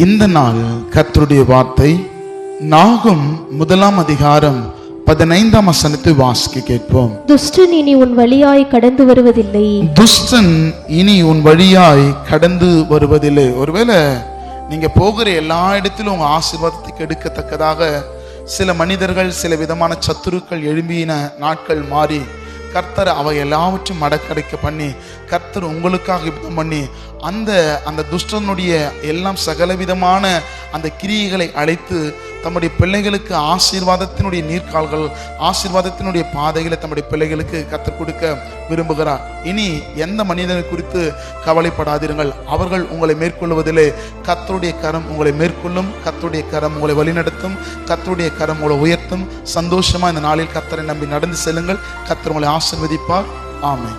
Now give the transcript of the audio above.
இந்த நாள் கர்த்தருடைய வார்த்தை நாகும் 1 அதிகாரம் 15 வசனத்தை வாசிக்க கேட்போம். துஷ்டன் இனி உன் வழியாய் கடந்து வருவதில்லை. துஷ்டன் இனி உன் வழியாய் கடந்து வருவதில்லை. ஒருவேளை நீங்க போகிற எல்லா இடத்திலும் உங்க ஆசீர்வாதத்துக்கு எடுக்கத்தக்கதாக சில மனிதர்கள், சில விதமான சத்துருக்கள் எழும்பின நாட்கள் மாறி கர்த்தர் அவை எல்லாவற்றையும் மடக்கடைக்க பண்ணி கர்த்தர் உங்களுக்காக யுத்தம் பண்ணி அந்த துஷ்டனுடைய எல்லாம் சகலவிதமான அந்த கிரியைகளை அழைத்து தம்முடைய பிள்ளைகளுக்கு ஆசீர்வாதத்தினுடைய நீர்கால்கள், ஆசீர்வாதத்தினுடைய பாதைகளை தம்முடைய பிள்ளைகளுக்கு கர்த்தர் கொடுக்க விரும்புகிறார். இனி எந்த மனிதனை குறித்து கவலைப்படாதீர்கள். அவர்கள் உங்களை மேற்கொள்வதிலே கர்த்தருடைய கரம் உங்களை மேற்கொள்ளும். கர்த்தருடைய கரம் உங்களை வழிநடத்தும். கர்த்தருடைய கரம் உங்களை உயர்த்தும். சந்தோஷமா இந்த நாளில் கர்த்தரை நம்பி நடந்து செல்லுங்கள். கர்த்தர் உங்களை ஆசீர்வதிப்பார். ஆமென்.